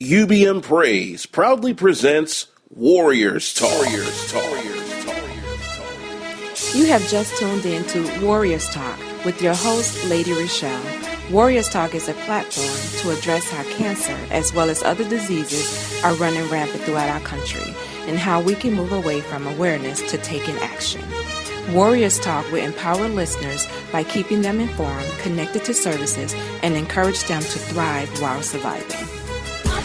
UBM Praise proudly presents Warriors Talk. You have just tuned in to Warriors Talk with your host, Lady Rochelle. Warriors Talk is a platform to address how cancer, as well as other diseases, are running rampant throughout our country, and how we can move away from awareness to taking action. Warriors Talk will empower listeners by keeping them informed, connected to services, and encourage them to thrive while surviving.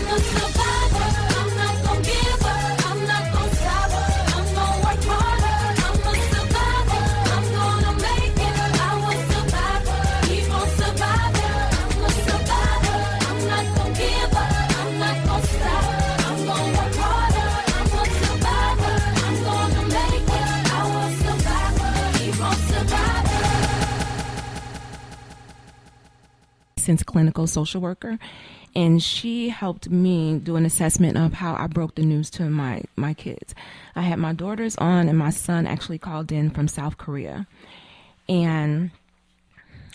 I'm a survivor, I'm not gonna give up, I'm not gonna stop, I'm gonna work harder, I'm a survivor, I'm gonna make it, I was survivor, keep on surviving, I'm a survivor, I'm not gonna give up, I'm not gonna stop, I'm gonna work harder, I'm a survivor, I'm gonna make it, I was survivor, keep on surviving. Since clinical social worker, and she helped me do an assessment of how I broke the news to my kids. I had my daughters on, and my son actually called in from South Korea. And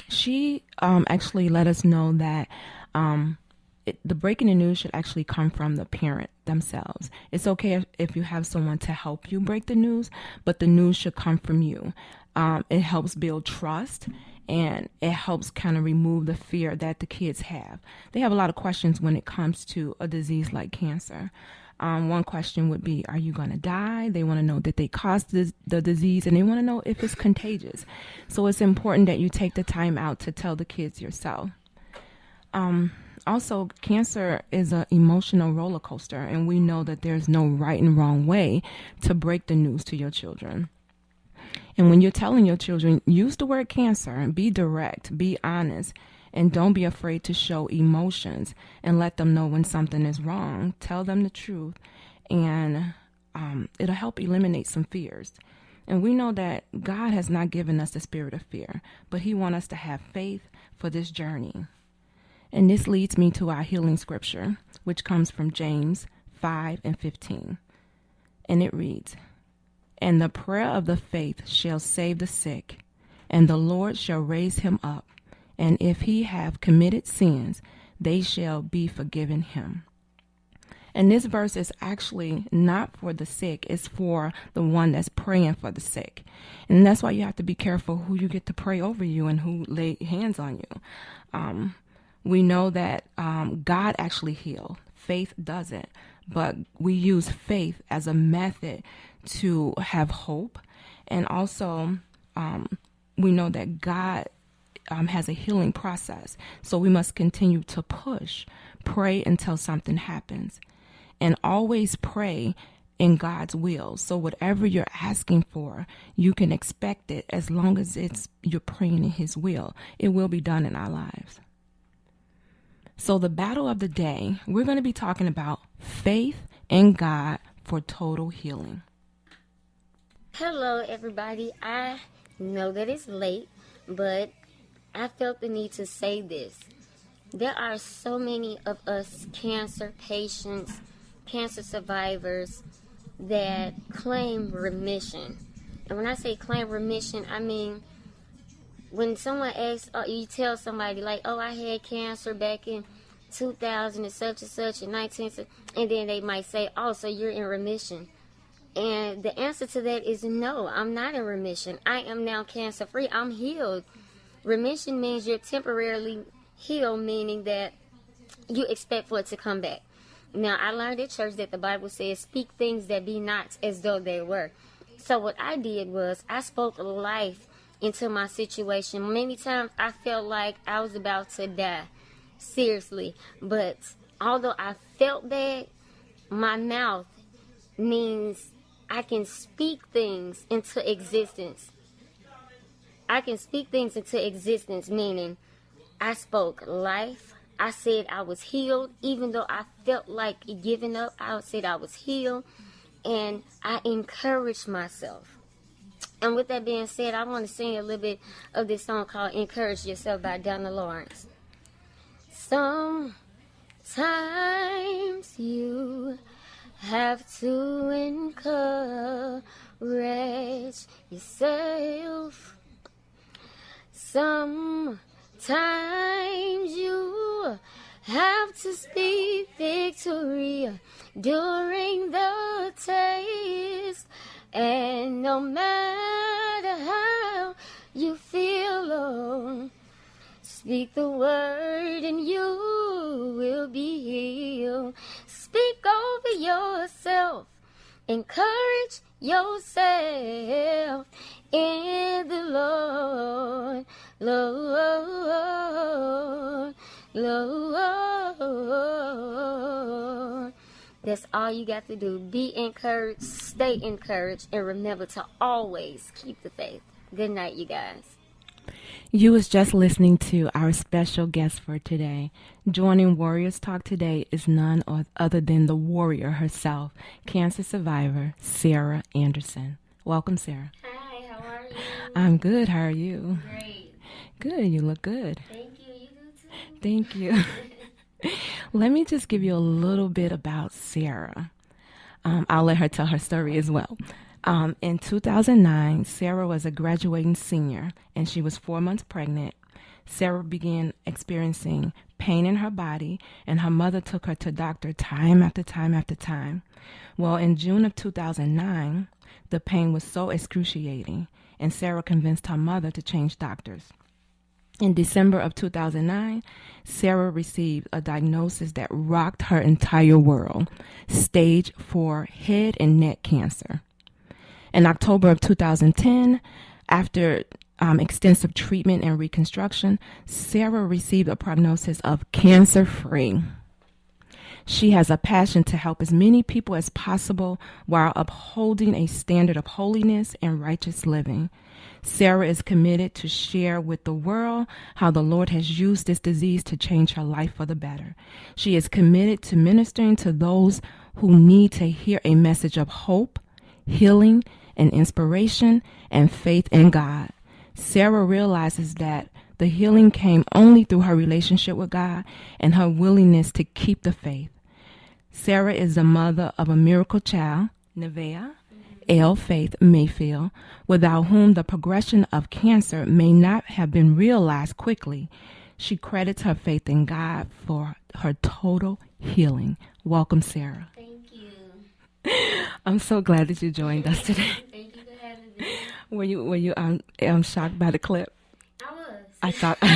she actually let us know that the breaking the news should actually come from the parent themselves. It's okay if you have someone to help you break the news, but the news should come from you. It helps build trust, and it helps kind of remove the fear that the kids have. They have a lot of questions when it comes to a disease like cancer. One question would be, are you going to die? They want to know that they caused the disease, and they want to know if it's contagious. So it's important that you take the time out to tell the kids yourself. Also, cancer is an emotional roller coaster, and we know that there's no right and wrong way to break the news to your children. And when you're telling your children, use the word cancer and be direct, be honest, and don't be afraid to show emotions and let them know when something is wrong. Tell them the truth, and it'll help eliminate some fears. And we know that God has not given us the spirit of fear, but He wants us to have faith for this journey. And this leads me to our healing scripture, which comes from James 5:15. And it reads, "And the prayer of the faith shall save the sick, and the Lord shall raise him up. And if he have committed sins, they shall be forgiven him." And this verse is actually not for the sick, it's for the one that's praying for the sick. And that's why you have to be careful who you get to pray over you and who lay hands on you. We know that God actually heals. Faith doesn't. But we use faith as a method to have hope. And also, we know that God has a healing process. So we must continue to push, pray until something happens. And always pray in God's will. So whatever you're asking for, you can expect it as long as you're praying in His will. It will be done in our lives. So the battle of the day, we're going to be talking about faith in God for total healing. Hello, everybody. I know that it's late, but I felt the need to say this. There are so many of us cancer patients, cancer survivors that claim remission. And when I say claim remission, I mean when someone asks, or you tell somebody like, "Oh, I had cancer back in 2000 and such and 19, and then they might say, "Oh, so you're in remission." And the answer to that is no, I'm not in remission. I am now cancer free. I'm healed. Remission means you're temporarily healed, meaning that you expect for it to come back. Now, I learned at church that the Bible says, "Speak things that be not as though they were." So what I did was I spoke life into my situation. Many times I felt like I was about to die. Seriously. But although I felt bad, my mouth means I can speak things into existence. I can speak things into existence, meaning I spoke life. I said I was healed. Even though I felt like giving up, I said I was healed. And I encouraged myself. And with that being said, I want to sing a little bit of this song called "Encourage Yourself" by Donna Lawrence. Sometimes you have to encourage yourself. Sometimes you have to speak victory during the test. And no matter how you feel, Lord, speak the word and you will be healed. Speak over yourself. Encourage yourself in the Lord, Lord, Lord. That's all you got to do. Be encouraged, stay encouraged, and remember to always keep the faith. Good night, you guys. You was just listening to our special guest for today. Joining Warriors Talk today is none other than the warrior herself, cancer survivor Sarah Anderson. Welcome, Sarah. Hi, how are you? I'm good. How are you? Great. Good. You look good. Thank you. You do too. Thank you. Let me just give you a little bit about Sarah. I'll let her tell her story as well. In 2009, Sarah was a graduating senior, and she was 4 months pregnant. Sarah began experiencing pain in her body, and her mother took her to doctor time after time after time. Well, in June of 2009, the pain was so excruciating, and Sarah convinced her mother to change doctors. In December of 2009, Sarah received a diagnosis that rocked her entire world, stage 4 head and neck cancer. In October of 2010, after extensive treatment and reconstruction, Sarah received a prognosis of cancer-free. She has a passion to help as many people as possible while upholding a standard of holiness and righteous living. Sarah is committed to share with the world how the Lord has used this disease to change her life for the better. She is committed to ministering to those who need to hear a message of hope, healing, and inspiration, and faith in God. Sarah realizes that the healing came only through her relationship with God and her willingness to keep the faith. Sarah is the mother of a miracle child, Nevaeh L. Faith Mayfield, without whom the progression of cancer may not have been realized quickly. She credits her faith in God for her total healing. Welcome, Sarah. Thank you. I'm so glad that you joined us today. Thank you for having me. Were you shocked by the clip? I was. I thought I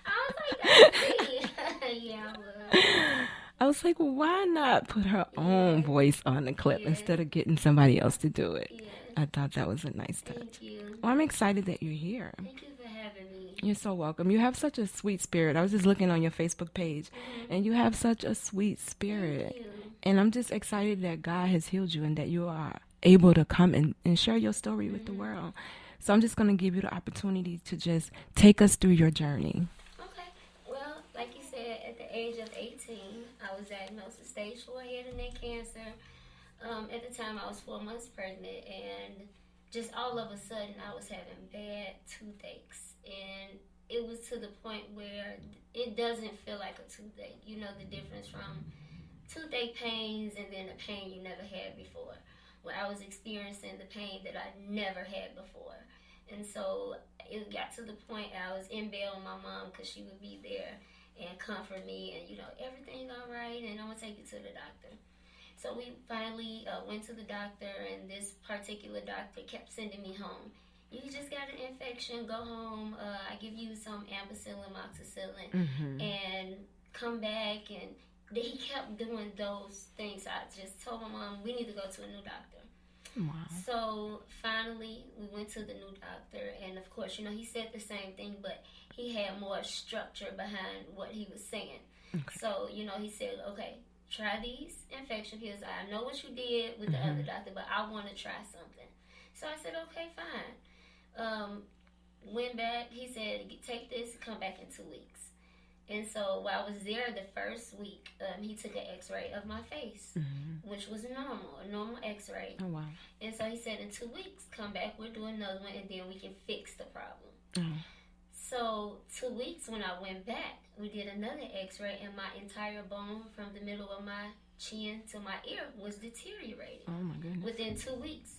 was like, that's me. Yeah, I was. I was like, why not put her own voice on the clip Yeah. instead of getting somebody else to do it? Yeah. I thought that was a nice touch. Thank you. Well, I'm excited that you're here. Thank you for having me. You're so welcome. You have such a sweet spirit. I was just looking on your Facebook page, and you have such a sweet spirit. Thank you. And I'm just excited that God has healed you and that you are able to come and share your story with the world. So I'm just going to give you the opportunity to just take us through your journey. Okay. Well, like you said, at the age of 18, I was diagnosed with stage 4 head and neck cancer. At the time, I was 4 months pregnant, and just all of a sudden, I was having bad toothaches. And it was to the point where it doesn't feel like a toothache. You know the difference from toothache pains and then the pain you never had before. Well, I was experiencing the pain that I never had before. And so it got to the point I was in bed with my mom because she would be there and comfort me and, everything all right, and I'm going to take you to the doctor. So we finally went to the doctor, and this particular doctor kept sending me home. You just got an infection, go home. I give you some ampicillin, amoxicillin, and come back. And he kept doing those things. I just told my mom, we need to go to a new doctor. Wow. So finally, we went to the new doctor, and of course, he said the same thing, but he had more structure behind what he was saying. Okay. So, he said, okay, try these infection pills. I know what you did with the other doctor, but I want to try something. So I said, okay, fine. Went back. He said, take this, come back in 2 weeks. And so while I was there the first week, he took an x-ray of my face, which was normal, a normal x-ray. Oh, wow. And so he said, in 2 weeks, come back, we'll do another one, and then we can fix the problem. So 2 weeks when I went back, we did another x-ray, and my entire bone from the middle of my chin to my ear was deteriorating. Oh, my goodness. Within 2 weeks.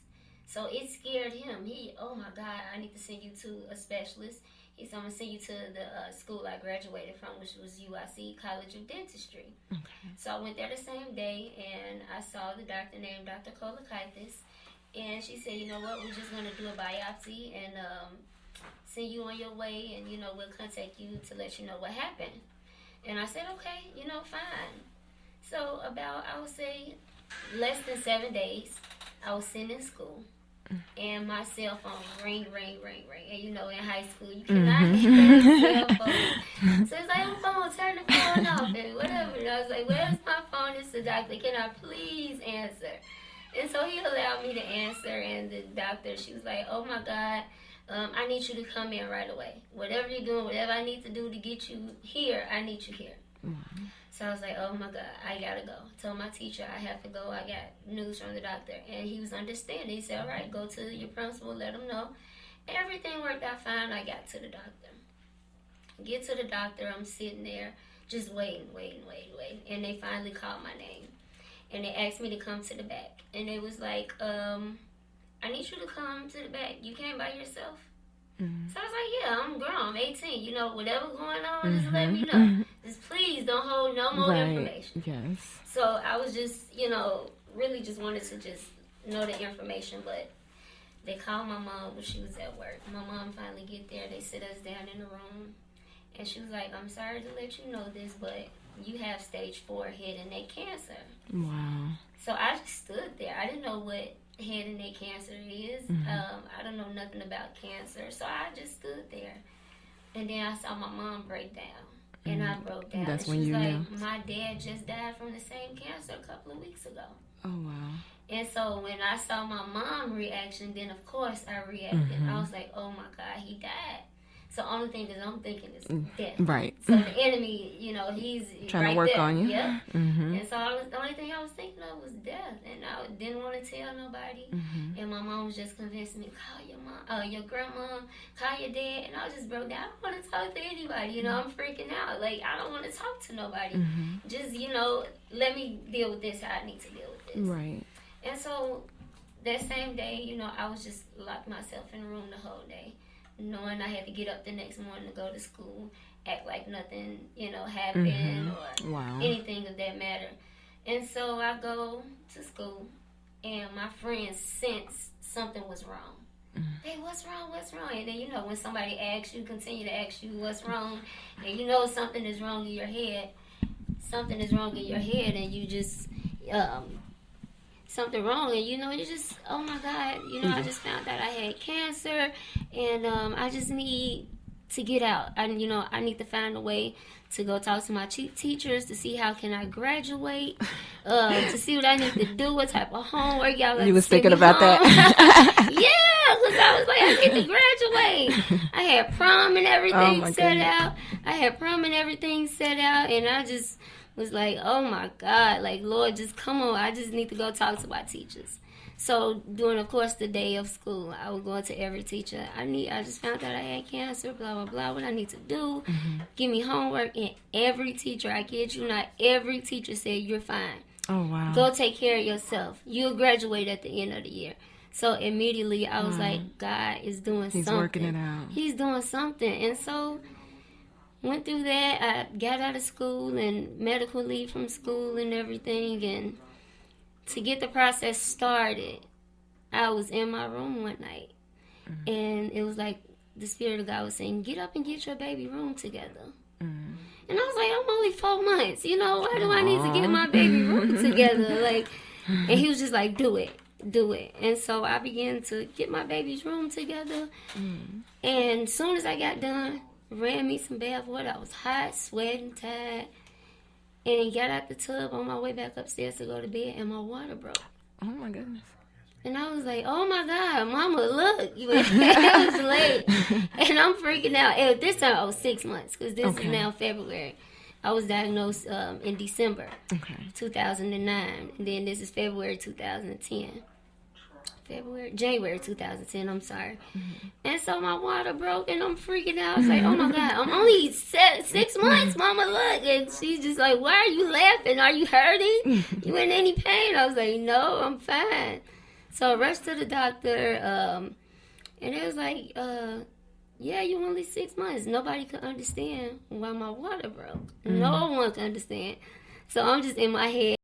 So it scared him. Oh my God, I need to send you to a specialist. He said, I'm going to send you to the school I graduated from, which was UIC College of Dentistry. Okay. So I went there the same day, and I saw the doctor named Dr. Calleth. And she said, you know what, we're just going to do a biopsy and send you on your way, and, we'll contact you to let you know what happened. And I said, okay, fine. So about, I would say, less than 7 days, I was sitting in school, and my cell phone ring. And, in high school, you cannot get a cell phone. So it's like, oh, phone, turn the phone off and whatever. And I was like, where's my phone? It's the doctor. Can I please answer? And so he allowed me to answer, and the doctor, she was like, oh, my God, I need you to come in right away. Whatever you're doing, whatever I need to do to get you here, I need you here. Mm-hmm. So I was like, oh, my God, I got to go. Told my teacher I have to go. I got news from the doctor. And he was understanding. He said, all right, go to your principal, let him know. Everything worked out fine. I got to the doctor. Get to the doctor. I'm sitting there just waiting. And they finally called my name. And they asked me to come to the back. And it was like, I need you to come to the back. You came by yourself? Mm-hmm. So I was like, yeah, I'm grown. I'm 18. Whatever going on, just let me know. Just please don't hold no more information. Yes. So I was just, really just wanted to just know the information. But they called my mom when she was at work. My mom finally get there. They sit us down in the room. And she was like, I'm sorry to let you know this, but you have stage 4 head and neck cancer. Wow. So I just stood there. I didn't know what head and neck cancer is. I don't know nothing about cancer. So I just stood there. And then I saw my mom break down. And I broke down. That's and when she was you like, knew. my dad just died from the same cancer a couple of weeks ago. Oh, wow. And so when I saw my mom reaction, then of course I reacted. I was like, oh my God, he died. So the only thing is I'm thinking is death. Right. So the enemy, he's trying right to work there. on you. Yeah. Mm-hmm. And so the only thing I was thinking of was death. And I didn't want to tell nobody. And my mom was just convincing me, call your mom, your grandma, call your dad. And I just broke down. I don't want to talk to anybody. I'm freaking out. Like, I don't want to talk to nobody. Just, let me deal with this how I need to deal with this. Right. And so that same day, I was just locked myself in a room the whole day, knowing I had to get up the next morning to go to school, act like nothing, happened or anything of that matter. And so I go to school, and my friends sensed something was wrong. Hey, what's wrong? And then, when somebody asks you, continue to ask you what's wrong, and something is wrong in your head, and you just, something wrong, and you just, oh my God, I just found out I had cancer, and I just need to get out. I need to find a way to go talk to my teachers to see how can I graduate, to see what I need to do, what type of homework y'all got. You was to send thinking me about home. that? Yeah, because I was like, I need to graduate. I had prom and everything set out. And I just was like, oh my God, like, Lord, just come on. I just need to go talk to my teachers. So during, of course, the day of school, I would go to every teacher. I just found out I had cancer, blah, blah, blah, what I need to do. Give me homework. And every teacher, I kid you not, every teacher said, you're fine. Oh, wow. Go take care of yourself. You'll graduate at the end of the year. So immediately I was like, God is doing something. He's working it out. He's doing something. And so went through that. I got out of school and medical leave from school and everything. And to get the process started, I was in my room one night. And it was like the Spirit of God was saying, get up and get your baby room together. And I was like, I'm only 4 months. Why do I need to get my baby room together? Like, and he was just like, do it. And so I began to get my baby's room together. And as soon as I got done, ran me some bath water. I was hot, sweating, tired. And got out the tub on my way back upstairs to go to bed, and my water broke. Oh, my goodness. And I was like, oh, my God, Mama, look. It was late. And I'm freaking out. At this time, I was 6 months, because this is now February. I was diagnosed in December 2009. And then this is February 2010. January 2010, I'm sorry. And so my water broke, and I'm freaking out. I was like, oh my God, I'm only 6 months, Mama, look. And she's just like, why are you laughing? Are you hurting? You in any pain? I was like, no, I'm fine. So I rushed to the doctor, and it was like, yeah, you only 6 months. Nobody could understand why my water broke. Mm-hmm. No one could understand. So I'm just in my head.